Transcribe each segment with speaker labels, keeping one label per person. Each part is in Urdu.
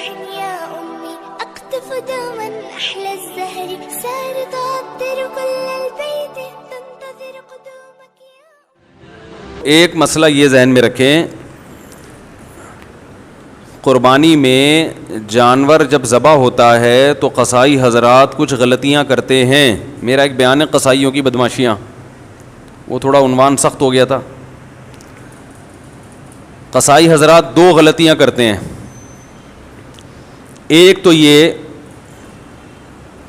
Speaker 1: يا أمي أقطف دوما أحلى الزهر سار تعطر كل البيت تنتظر قدومك يا.
Speaker 2: ایک مسئلہ یہ ذہن میں رکھیں، قربانی میں جانور جب ذبح ہوتا ہے تو قصائی حضرات کچھ غلطیاں کرتے ہیں. میرا ایک بیان ہے قصائیوں کی بدماشیاں، وہ تھوڑا عنوان سخت ہو گیا تھا. قصائی حضرات دو غلطیاں کرتے ہیں. ایک تو یہ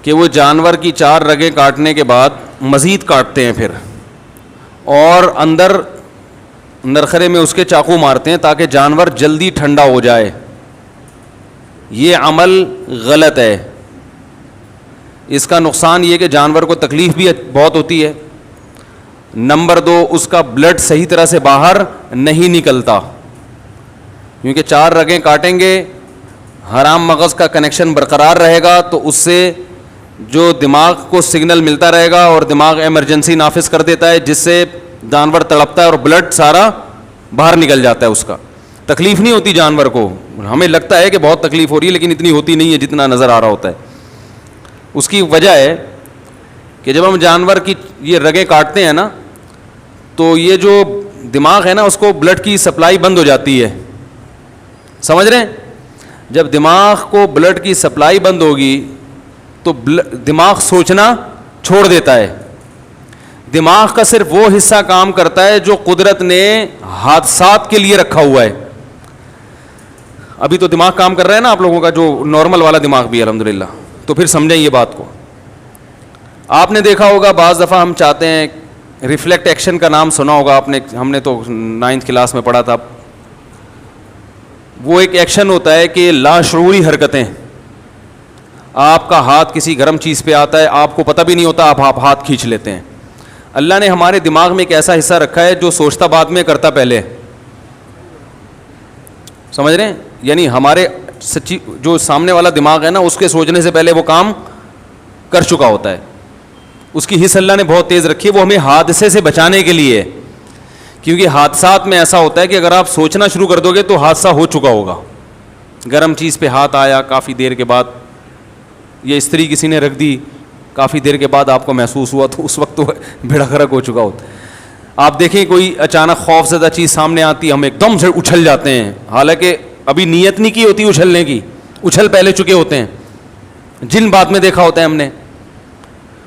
Speaker 2: کہ وہ جانور کی 4 رگیں کاٹنے کے بعد مزید کاٹتے ہیں پھر، اور اندر نرخرے میں اس کے چاقو مارتے ہیں تاکہ جانور جلدی ٹھنڈا ہو جائے. یہ عمل غلط ہے. اس کا نقصان یہ کہ جانور کو تکلیف بھی بہت ہوتی ہے. نمبر 2، اس کا بلڈ صحیح طرح سے باہر نہیں نکلتا، کیونکہ 4 رگیں کاٹیں گے، حرام مغز کا کنیکشن برقرار رہے گا تو اس سے جو دماغ کو سگنل ملتا رہے گا اور دماغ ایمرجنسی نافذ کر دیتا ہے، جس سے جانور تڑپتا ہے اور بلڈ سارا باہر نکل جاتا ہے. اس کا تکلیف نہیں ہوتی جانور کو. ہمیں لگتا ہے کہ بہت تکلیف ہو رہی ہے، لیکن اتنی ہوتی نہیں ہے جتنا نظر آ رہا ہوتا ہے. اس کی وجہ ہے کہ جب ہم جانور کی یہ رگیں کاٹتے ہیں نا، تو یہ جو دماغ ہے نا اس کو بلڈ کی سپلائی بند ہو جاتی ہے. سمجھ رہے ہیں؟ جب دماغ کو بلڈ کی سپلائی بند ہوگی تو دماغ سوچنا چھوڑ دیتا ہے. دماغ کا صرف وہ حصہ کام کرتا ہے جو قدرت نے حادثات کے لیے رکھا ہوا ہے. ابھی تو دماغ کام کر رہا ہے نا آپ لوگوں کا، جو نارمل والا دماغ بھی ہے الحمدللہ. تو پھر سمجھیں یہ بات کو. آپ نے دیکھا ہوگا بعض دفعہ ہم چاہتے ہیں، ریفلیکٹ ایکشن کا نام سنا ہوگا آپ نے، ہم نے تو 9th کلاس میں پڑھا تھا. وہ ایک ایکشن ہوتا ہے کہ لاشعوری حرکتیں. آپ کا ہاتھ کسی گرم چیز پہ آتا ہے، آپ کو پتہ بھی نہیں ہوتا، آپ ہاتھ کھینچ لیتے ہیں. اللہ نے ہمارے دماغ میں ایک ایسا حصہ رکھا ہے جو سوچتا بعد میں کرتا پہلے. سمجھ رہے ہیں؟ یعنی ہمارے سچی جو سامنے والا دماغ ہے نا، اس کے سوچنے سے پہلے وہ کام کر چکا ہوتا ہے. اس کی حص اللہ نے بہت تیز رکھی ہے، وہ ہمیں حادثے سے بچانے کے لیے. کیونکہ حادثات میں ایسا ہوتا ہے کہ اگر آپ سوچنا شروع کر دو گے تو حادثہ ہو چکا ہوگا. گرم چیز پہ ہاتھ آیا، کافی دیر کے بعد یہ استری کسی نے رکھ دی، کافی دیر کے بعد آپ کو محسوس ہوا تو اس وقت تو بھیڑا غرق ہو چکا ہوتا ہے. آپ دیکھیں کوئی اچانک خوف زدہ چیز سامنے آتی، ہم ایک دم سے اچھل جاتے ہیں، حالانکہ ابھی نیت نہیں کی ہوتی اچھلنے کی، اچھل پہلے چکے ہوتے ہیں. جن بعد میں دیکھا ہوتا ہے ہم نے،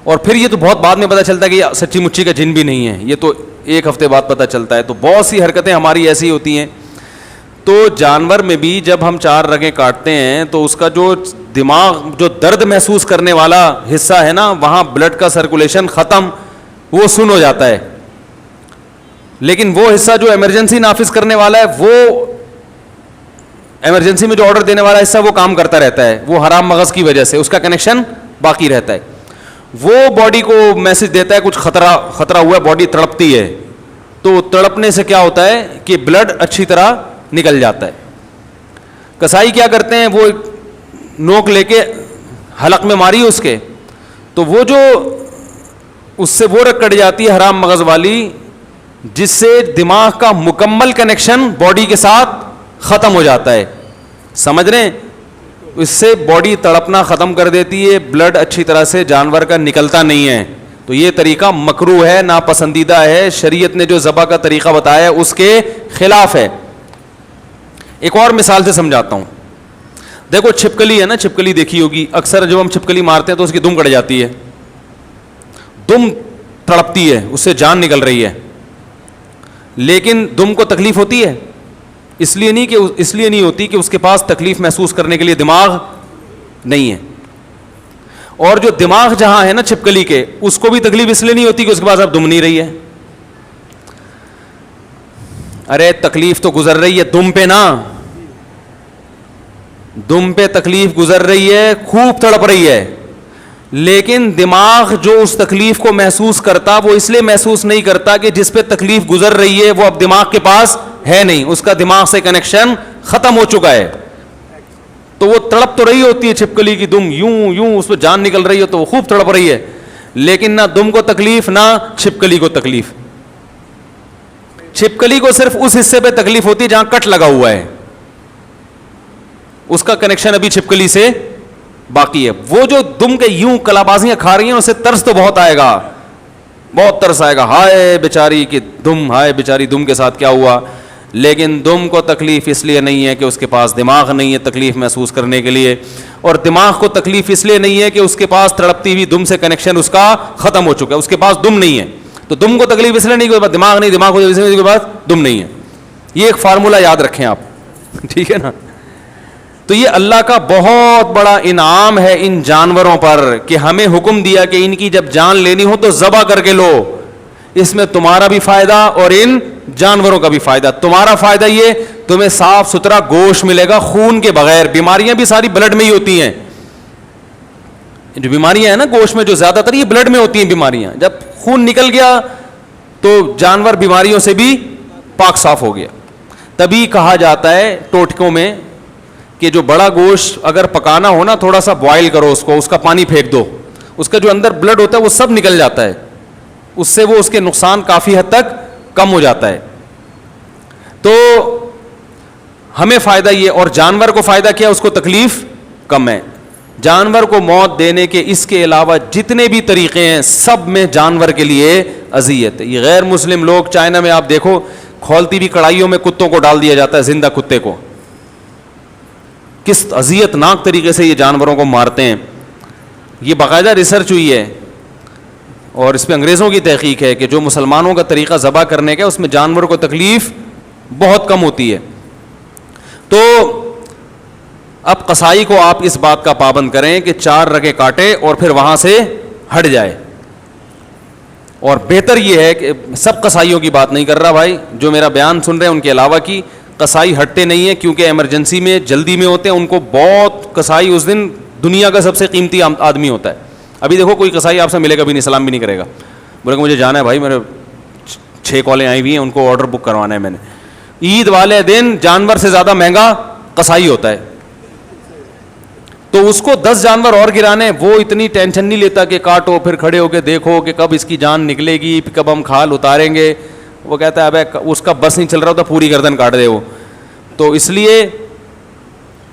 Speaker 2: اور پھر یہ تو بہت بعد میں پتہ چلتا ہے کہ یہ سچی مچی کا جن بھی نہیں ہے، یہ تو 1 ہفتے بعد پتہ چلتا ہے. تو بہت سی حرکتیں ہماری ایسی ہوتی ہیں. تو جانور میں بھی جب ہم 4 رگیں کاٹتے ہیں تو اس کا جو دماغ جو درد محسوس کرنے والا حصہ ہے نا، وہاں بلڈ کا سرکولیشن ختم، وہ سن ہو جاتا ہے. لیکن وہ حصہ جو ایمرجنسی نافذ کرنے والا ہے، وہ ایمرجنسی میں جو آرڈر دینے والا حصہ وہ کام کرتا رہتا ہے. وہ حرام مغز کی وجہ سے اس کا کنیکشن باقی رہتا ہے. وہ باڈی کو میسج دیتا ہے کچھ خطرہ ہوا ہے، باڈی تڑپتی ہے. تو تڑپنے سے کیا ہوتا ہے کہ بلڈ اچھی طرح نکل جاتا ہے. کسائی کیا کرتے ہیں، وہ نوک لے کے حلق میں ماری اس کے، تو وہ جو اس سے وہ رگ کٹ جاتی ہے حرام مغز والی، جس سے دماغ کا مکمل کنیکشن باڈی کے ساتھ ختم ہو جاتا ہے. سمجھ رہے ہیں؟ اس سے باڈی تڑپنا ختم کر دیتی ہے، بلڈ اچھی طرح سے جانور کا نکلتا نہیں ہے. تو یہ طریقہ مکروہ ہے، ناپسندیدہ ہے. شریعت نے جو ذبح کا طریقہ بتایا ہے اس کے خلاف ہے. ایک اور مثال سے سمجھاتا ہوں. دیکھو چھپکلی ہے نا، چھپکلی دیکھی ہوگی. اکثر جب ہم چھپکلی مارتے ہیں تو اس کی دم کٹ جاتی ہے، دم تڑپتی ہے، اس سے جان نکل رہی ہے. لیکن دم کو تکلیف ہوتی ہے، اس لیے نہیں ہوتی کہ اس کے پاس تکلیف محسوس کرنے کے لیے دماغ نہیں ہے. اور جو دماغ جہاں ہے نا چھپکلی کے، اس کو بھی تکلیف اس لیے نہیں ہوتی کہ اس کے پاس اب دم نہیں رہی ہے. ارے تکلیف تو گزر رہی ہے دم پہ نا، دم پہ تکلیف گزر رہی ہے، خوب تڑپ رہی ہے. لیکن دماغ جو اس تکلیف کو محسوس کرتا، وہ اس لیے محسوس نہیں کرتا کہ جس پہ تکلیف گزر رہی ہے وہ اب دماغ کے پاس ہے نہیں، اس کا دماغ سے کنیکشن ختم ہو چکا ہے. تو وہ تڑپ تو رہی ہوتی ہے چھپکلی کی دم، یوں اس پہ جان نکل رہی ہے تو وہ خوب تڑپ رہی ہے، لیکن نہ دم کو تکلیف نہ چھپکلی کو تکلیف. چھپکلی کو صرف اس حصے پہ تکلیف ہوتی ہے جہاں کٹ لگا ہوا ہے. اس کا کنیکشن ابھی چھپکلی سے باقی ہے. وہ جو دم کے یوں کلابازیاں کھا رہی ہیں اسے ترس تو بہت آئے گا, بہت ترس آئے گا, ہائے بیچاری کی دم, ہائے بیچاری دم کے ساتھ کیا ہوا. لیکن دم کو تکلیف اس لیے نہیں ہے کہ اس کے پاس دماغ نہیں ہے تکلیف محسوس کرنے کے لیے, اور دماغ کو تکلیف اس لیے نہیں ہے کہ اس کے پاس تڑپتی ہوئی دم سے کنیکشن اس کا ختم ہو چکا ہے, اس کے پاس دم نہیں ہے. تو دم کو تکلیف اس لیے نہیں کہ دماغ نہیں, دماغ کو اس لیے کے پاس دم نہیں ہے. یہ ایک فارمولہ یاد رکھیں آپ, ٹھیک ہے نا. تو یہ اللہ کا بہت بڑا انعام ہے ان جانوروں پر کہ ہمیں حکم دیا کہ ان کی جب جان لینی ہو تو ذبح کر کے لو. اس میں تمہارا بھی فائدہ اور ان جانوروں کا بھی فائدہ. تمہارا فائدہ یہ, تمہیں صاف ستھرا گوشت ملے گا خون کے بغیر. بیماریاں بھی ساری بلڈ میں ہی ہوتی ہیں, جو بیماریاں ہیں نا گوشت میں جو زیادہ تر یہ بلڈ میں ہوتی ہیں بیماریاں. جب خون نکل گیا تو جانور بیماریوں سے بھی پاک صاف ہو گیا. تبھی کہا جاتا ہے ٹوٹکوں میں کہ جو بڑا گوشت اگر پکانا ہو نا, تھوڑا سا بوائل کرو اس کو, اس کا پانی پھینک دو, اس کا جو اندر بلڈ ہوتا ہے وہ سب نکل جاتا ہے, اس سے وہ اس کے نقصان کافی حد تک کم ہو جاتا ہے. تو ہمیں فائدہ یہ, اور جانور کو فائدہ کیا, اس کو تکلیف کم ہے. جانور کو موت دینے کے اس کے علاوہ جتنے بھی طریقے ہیں سب میں جانور کے لیے اذیت ہے. یہ غیر مسلم لوگ چائنا میں آپ دیکھو کھولتی ہوئی کڑھائیوں میں کتوں کو ڈال دیا جاتا ہے, زندہ کتے کو, کس اذیت ناک طریقے سے یہ جانوروں کو مارتے ہیں. یہ باقاعدہ ریسرچ ہوئی ہے اور اس پہ انگریزوں کی تحقیق ہے کہ جو مسلمانوں کا طریقہ ذبح کرنے کا اس میں جانور کو تکلیف بہت کم ہوتی ہے. تو اب قصائی کو آپ اس بات کا پابند کریں کہ 4 رگیں کاٹے اور پھر وہاں سے ہٹ جائے. اور بہتر یہ ہے کہ سب قصائیوں کی بات نہیں کر رہا بھائی, جو میرا بیان سن رہے ہیں ان کے علاوہ کی قصائی ہٹتے نہیں ہیں کیونکہ ایمرجنسی میں جلدی میں ہوتے ہیں. ان کو بہت قصائی اس دن دنیا کا سب سے قیمتی آدمی ہوتا ہے. ابھی دیکھو کوئی قصائی آپ سے ملے گا بھی نہیں, سلام بھی نہیں کرے گا, بولے کہ مجھے جانا ہے بھائی, میرے 6 کالیں آئی ہوئی ہیں, ان کو آرڈر بک کروانا ہے میں نے. عید والے دن جانور سے زیادہ مہنگا قصائی ہوتا ہے. تو اس کو 10 جانور اور گرانے, وہ اتنی ٹینشن نہیں لیتا کہ کاٹو پھر کھڑے ہو کے دیکھو کہ کب اس کی جان نکلے گی, کب ہم کھال اتاریں گے. وہ کہتا ہے ابے اس کا بس نہیں چل رہا ہوتا, پوری گردن کاٹ دے وہ. تو اس لیے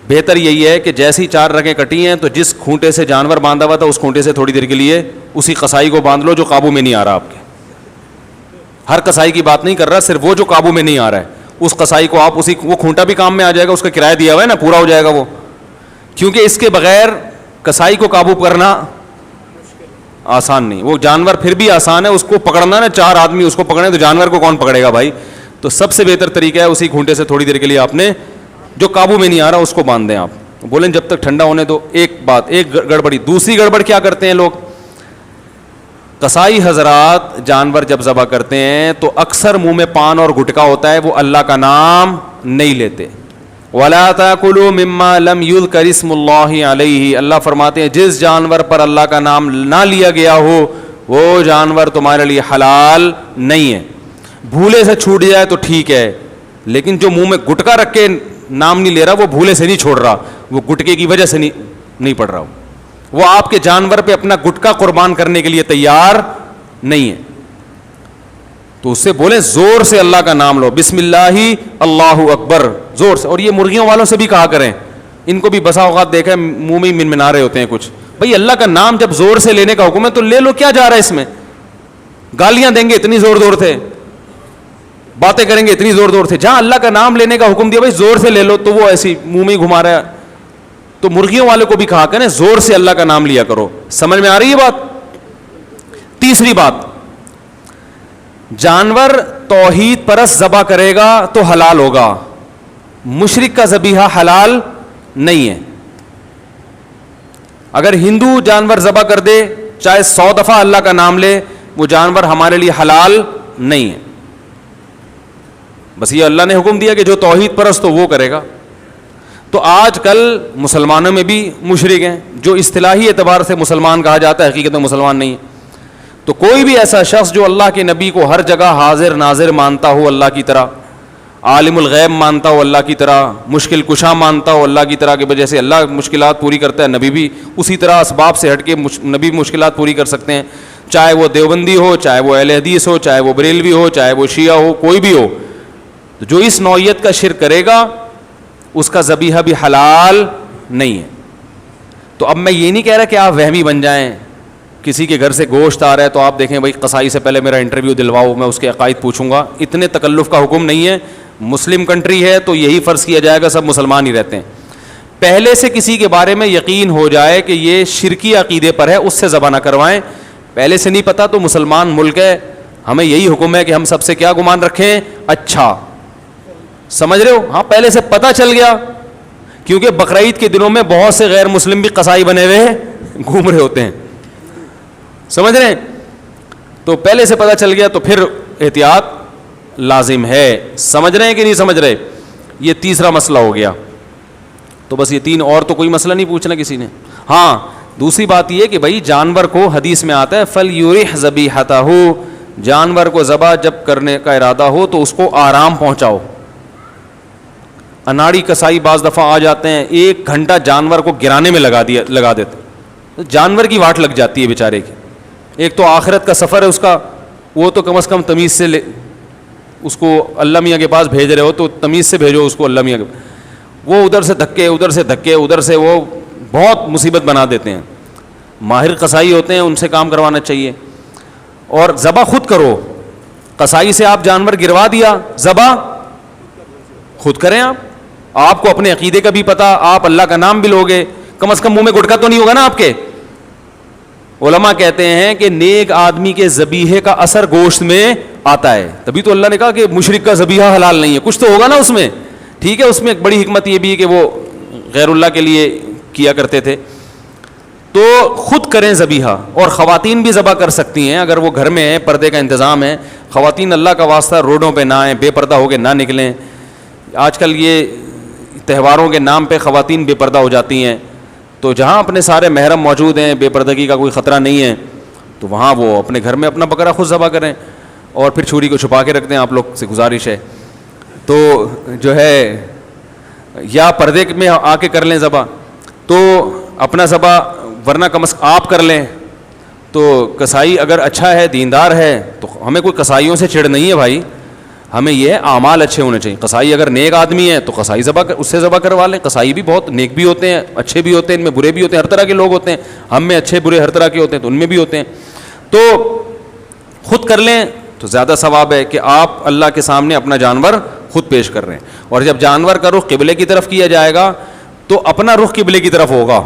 Speaker 2: بہتر یہی ہے کہ جیسی 4 رگیں کٹی ہیں تو جس کھونٹے سے جانور باندھا ہوا تھا اس کھونٹے سے تھوڑی دیر کے لیے اسی قصائی کو باندھ لو جو قابو میں نہیں آ رہا آپ کے. ہر قصائی کی بات نہیں کر رہا, صرف وہ جو قابو میں نہیں آ رہا ہے اس قصائی کو آپ اسی, وہ کھونٹا بھی کام میں آ جائے گا, اس کا کرایہ دیا ہوا ہے نا, پورا ہو جائے گا وہ. کیونکہ اس کے بغیر قصائی کو قابو کرنا آسان نہیں. وہ جانور پھر بھی آسان ہے, اس کو پکڑنا نا 4 آدمی اس کو پکڑیں تو جانور کو کون پکڑے گا بھائی. تو سب سے بہتر طریقہ ہے اسی کھونٹے سے تھوڑی دیر کے لیے آپ نے جو قابو میں نہیں آ رہا اس کو باندھ دیں. آپ بولیں جب تک ٹھنڈا ہونے دو. ایک گڑبڑی. دوسری گڑبڑ کیا کرتے ہیں لوگ, قصائی حضرات جانور جب ذبح کرتے ہیں تو اکثر منہ میں پان اور گٹکا ہوتا ہے, وہ اللہ کا نام نہیں لیتے. وَلَا تَأْكُلُوا مِمَّا لَمْ يُذْكَرِ اسْمُ اللَّهِ عَلَيْهِ, اللہ فرماتے ہیں جس جانور پر اللہ کا نام نہ لیا گیا ہو وہ جانور تمہارے لیے حلال نہیں ہے. بھولے سے چھوٹ جائے تو ٹھیک ہے, لیکن جو منہ میں گٹکا رکھ کے نام نہیں لے رہا وہ بھولے سے نہیں چھوڑ رہا, وہ گٹکے کی وجہ سے نہیں پڑ رہا, وہ آپ کے جانور پہ اپنا گٹکا قربان کرنے کے لیے تیار نہیں ہے. تو اس سے بولیں زور سے اللہ کا نام لو, بسم اللہ اللہ اکبر, زور سے. اور یہ مرغیوں والوں سے بھی کہا کریں, ان کو بھی بسا اوقات دیکھا ہے منہ میں منمنا رہے ہوتے ہیں کچھ. بھائی اللہ کا نام جب زور سے لینے کا حکم ہے تو لے لو, کیا جا رہا ہے اس میں. گالیاں دیں گے اتنی زور زور سے, باتیں کریں گے اتنی زور زور سے. جہاں اللہ کا نام لینے کا حکم دیا بھائی زور سے لے لو, تو وہ ایسی منہ میں ہی گھما رہا ہے. تو مرغیوں والے کو بھی کہا کریں زور سے اللہ کا نام لیا کرو. سمجھ میں آ رہی ہے بات. تیسری بات, جانور توحید پرست ذبح کرے گا تو حلال ہوگا, مشرک کا ذبیحہ حلال نہیں ہے. اگر ہندو جانور ذبح کر دے چاہے 100 دفعہ اللہ کا نام لے, وہ جانور ہمارے لیے حلال نہیں ہے. بس یہ اللہ نے حکم دیا کہ جو توحید پرست ہو وہ کرے گا. تو آج کل مسلمانوں میں بھی مشرک ہیں جو اصطلاحی اعتبار سے مسلمان کہا جاتا ہے, حقیقت میں مسلمان نہیں ہے. تو کوئی بھی ایسا شخص جو اللہ کے نبی کو ہر جگہ حاضر ناظر مانتا ہو اللہ کی طرح, عالم الغیب مانتا ہو اللہ کی طرح, مشکل کشا مانتا ہو اللہ کی طرح, کہ جیسے اللہ مشکلات پوری کرتا ہے نبی بھی اسی طرح اسباب سے ہٹ کے نبی مشکلات پوری کر سکتے ہیں, چاہے وہ دیوبندی ہو, چاہے وہ اہل حدیث ہو, چاہے وہ بریلوی ہو, چاہے وہ شیعہ ہو, کوئی بھی ہو. تو جو اس نوعیت کا شرک کرے گا اس کا ذبیحہ بھی حلال نہیں ہے. تو اب میں یہ نہیں کہہ رہا کہ آپ وہمی بن جائیں, کسی کے گھر سے گوشت آ رہا ہے تو آپ دیکھیں بھائی قصائی سے پہلے میرا انٹرویو دلواؤ, میں اس کے عقائد پوچھوں گا. اتنے تکلف کا حکم نہیں ہے. مسلم کنٹری ہے تو یہی فرض کیا جائے گا سب مسلمان ہی رہتے ہیں. پہلے سے کسی کے بارے میں یقین ہو جائے کہ یہ شرکی عقیدے پر ہے, اس سے ذبح نہ کروائیں. پہلے سے نہیں پتا تو مسلمان ملک ہے, ہمیں یہی حکم ہے کہ ہم سب سے کیا گمان رکھیں, اچھا. سمجھ رہے ہو؟ ہاں پہلے سے پتہ چل گیا, کیونکہ بقرعید کے دنوں میں بہت سے غیر مسلم بھی قصائی بنے ہوئے گھوم رہے ہوتے ہیں, سمجھ رہے ہیں؟ تو پہلے سے پتہ چل گیا تو پھر احتیاط لازم ہے. سمجھ رہے ہیں کہ نہیں سمجھ رہے؟ یہ تیسرا مسئلہ ہو گیا. تو بس یہ تین, اور تو کوئی مسئلہ نہیں پوچھنا کسی نے. ہاں دوسری بات یہ کہ بھائی جانور کو حدیث میں آتا ہے فَلْيُرِحْ ذَبِيحَتَهُ, جانور کو ذبح جب کرنے کا ارادہ ہو تو اس کو آرام پہنچاؤ. اناڑی کسائی بعض دفعہ آ جاتے ہیں, 1 گھنٹہ جانور کو گرانے میں لگا دیتے, جانور کی واٹ لگ جاتی ہے بیچارے کی. ایک تو آخرت کا سفر ہے اس کا, وہ تو کم از کم تمیز سے اس کو اللہ میاں کے پاس بھیج رہے ہو تو تمیز سے بھیجو اس کو اللہ میاں کے. وہ ادھر سے دھکے ادھر سے وہ بہت مصیبت بنا دیتے ہیں. ماہر قصائی ہوتے ہیں, ان سے کام کروانا چاہیے. اور ذبح خود کرو, قصائی سے آپ جانور گروا دیا, ذبح خود کریں. آپ کو اپنے عقیدے کا بھی پتہ, آپ اللہ کا نام بھی لوگے, کم از کم منہ میں گٹکا تو نہیں ہوگا نا آپ کے. علماء کہتے ہیں کہ نیک آدمی کے ذبیحے کا اثر گوشت میں آتا ہے, تبھی تو اللہ نے کہا کہ مشرک کا ذبیحہ حلال نہیں ہے. کچھ تو ہوگا نا اس میں, ٹھیک ہے. اس میں ایک بڑی حکمت یہ بھی ہے کہ وہ غیر اللہ کے لیے کیا کرتے تھے. تو خود کریں ذبیحہ, اور خواتین بھی ذبح کر سکتی ہیں اگر وہ گھر میں ہیں, پردے کا انتظام ہے. خواتین اللہ کا واسطہ روڈوں پہ نہ آئیں, بے پردہ ہو کے نہ نکلیں. آج کل یہ تہواروں کے نام پہ خواتین بے پردہ ہو جاتی ہیں, تو جہاں اپنے سارے محرم موجود ہیں, بے پردگی کا کوئی خطرہ نہیں ہے, تو وہاں وہ اپنے گھر میں اپنا بکرا خود ذبح کریں, اور پھر چھری کو چھپا کے رکھ دیں. آپ لوگ سے گزارش ہے تو جو ہے یا پردے میں آ کے کر لیں ذبح, تو اپنا ذبح, ورنہ کم از کم آپ کر لیں. تو کسائی اگر اچھا ہے, دیندار ہے, تو ہمیں کوئی کسائیوں سے چڑ نہیں ہے بھائی, ہمیں یہ اعمال اچھے ہونے چاہیے. قصائی اگر نیک آدمی ہے تو قصائی اس سے ذبح کروا لیں. قصائی بھی بہت نیک بھی ہوتے ہیں, اچھے بھی ہوتے ہیں, ان میں برے بھی ہوتے ہیں, ہر طرح کے لوگ ہوتے ہیں. ہم میں اچھے برے ہر طرح کے ہوتے ہیں, تو ان میں بھی ہوتے ہیں. تو خود کر لیں تو زیادہ ثواب ہے کہ آپ اللہ کے سامنے اپنا جانور خود پیش کر رہے ہیں. اور جب جانور کا رخ قبلے کی طرف کیا جائے گا تو اپنا رخ قبلے کی طرف ہوگا.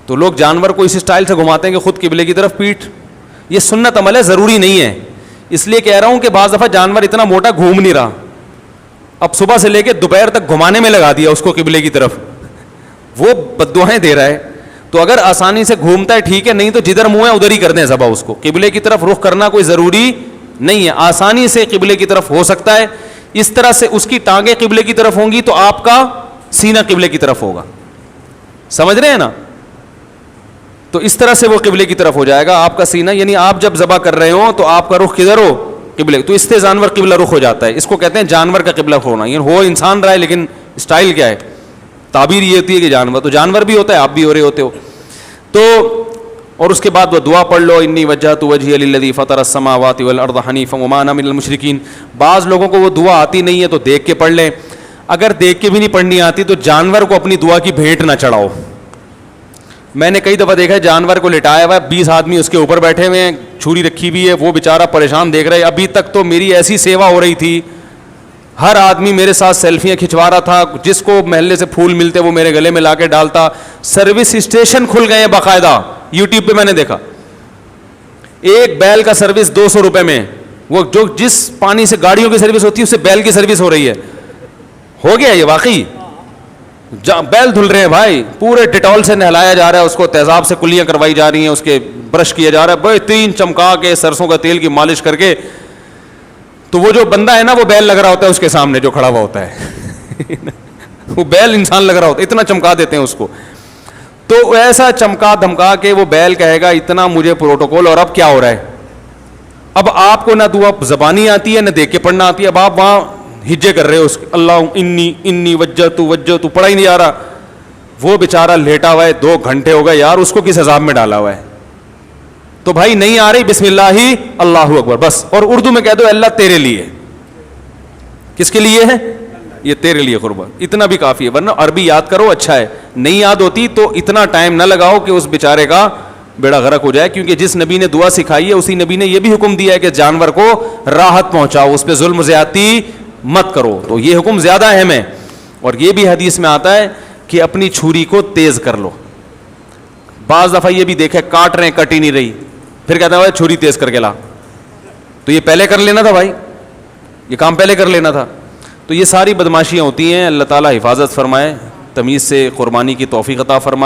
Speaker 2: تو لوگ جانور کو اس اسٹائل سے گھماتے ہیں کہ خود قبلے کی طرف پیٹھ, یہ سنت عمل ہے, ضروری نہیں ہے. اس لیے کہہ رہا ہوں کہ بعض دفعہ جانور اتنا موٹا گھوم نہیں رہا, اب صبح سے لے کے دوپہر تک گھمانے میں لگا دیا اس کو قبلے کی طرف, وہ بددعائیں دے رہا ہے. تو اگر آسانی سے گھومتا ہے ٹھیک ہے, نہیں تو جدھر منہ ہے ادھر ہی کر دیں ذبح. اس کو قبلے کی طرف رخ کرنا کوئی ضروری نہیں ہے, آسانی سے قبلے کی طرف ہو سکتا ہے. اس طرح سے اس کی ٹانگیں قبلے کی طرف ہوں گی تو آپ کا سینہ قبلے کی طرف ہوگا. سمجھ رہے ہیں نا؟ تو اس طرح سے وہ قبلے کی طرف ہو جائے گا آپ کا سینہ, یعنی آپ جب ذبح کر رہے ہو تو آپ کا رخ کدھر ہو؟ قبلے. تو اس سے جانور قبلہ رخ ہو جاتا ہے. اس کو کہتے ہیں جانور کا قبلہ ہونا. یعنی ہو انسان رہا ہے لیکن اسٹائل کیا ہے, تعبیر یہ ہوتی ہے کہ جانور, تو جانور بھی ہوتا ہے, آپ بھی ہو رہے ہوتے ہو. تو اور اس کے بعد وہ دعا پڑھ لو, انی وجہت وجہی للذی فطر السماوات والارض حنیفا وما انا من المشرکین. بعض لوگوں کو وہ دعا آتی نہیں ہے تو دیکھ کے پڑھ لیں. اگر دیکھ کے بھی نہیں پڑھنی آتی تو جانور کو اپنی دعا کی بھیٹ نہ چڑھاؤ. میں نے کئی دفعہ دیکھا ہے جانور کو لٹایا ہوا ہے, 20 آدمی اس کے اوپر بیٹھے ہوئے ہیں, چھری رکھی ہوئی ہے, وہ بیچارہ پریشان دیکھ رہا ہے. ابھی تک تو میری ایسی سیوا ہو رہی تھی, ہر آدمی میرے ساتھ سیلفیاں کھنچوا رہا تھا, جس کو محلے سے پھول ملتے وہ میرے گلے میں لا کے ڈالتا. سروس اسٹیشن کھل گئے ہیں باقاعدہ, یوٹیوب پہ میں نے دیکھا. ایک بیل کا سروس 200 روپے میں, وہ جو جس پانی سے گاڑیوں کی سروس ہوتی ہے اس سے بیل کی سروس ہو رہی ہے. ہو گیا یہ واقعی, بیل دھل رہے ہیں بھائی, پورے ڈیٹول سے نہلایا جا رہا ہے, اس کو تیزاب سے کلیاں کروائی جا رہی ہیں, اس کے برش کیا جا رہا ہے, بہترین چمکا کے سرسوں کا تیل کی مالش کر کے. تو وہ جو بندہ ہے نا وہ بیل لگ رہا ہوتا ہے اس کے سامنے جو کھڑا ہوا ہوتا ہے وہ بیل انسان لگ رہا ہوتا ہے, اتنا چمکا دیتے ہیں اس کو. تو ایسا چمکا دھمکا کے وہ بیل کہے گا اتنا مجھے پروٹوکول. اور اب کیا ہو رہا ہے, اب آپ کو نہ دعا زبانی آتی ہے نہ دیکھ کے پڑھنا آتی ہے, اب آپ وہاں ہجے کر رہے ہو, اس اللہ انی وجہت پڑھا ہی نہیں آ رہا. وہ بیچارہ لیٹا ہوا ہے, 2 گھنٹے ہو گئے یار, اس کو کس عذاب میں ڈالا ہوا ہے. تو بھائی نہیں آ رہی, بسم اللہ ہی اللہ اکبر بس. اور اردو میں کہہ دو اللہ تیرے لیے. کس کے لیے ہے؟ یہ تیرے لیے قربان, اتنا بھی کافی ہے. ورنہ عربی یاد کرو اچھا ہے, نہیں یاد ہوتی تو اتنا ٹائم نہ لگاؤ کہ اس بیچارے کا بیڑا غرق ہو جائے, کیونکہ جس نبی نے دعا سکھائی ہے اسی نبی نے یہ بھی حکم دیا ہے کہ جانور کو راحت پہنچاؤ, اس پہ ظلم و زیادتی مت کرو, تو یہ حکم زیادہ اہم ہے. اور یہ بھی حدیث میں آتا ہے کہ اپنی چھری کو تیز کر لو. بعض دفعہ یہ بھی دیکھے کاٹ رہے ہیں, کٹ ہی نہیں رہی, پھر کہتا ہے بھائی چھری تیز کر کے لا, تو یہ پہلے کر لینا تھا بھائی, یہ کام پہلے کر لینا تھا. تو یہ ساری بدماشیاں ہوتی ہیں. اللہ تعالیٰ حفاظت فرمائے, تمیز سے قربانی کی توفیق عطا فرمائے.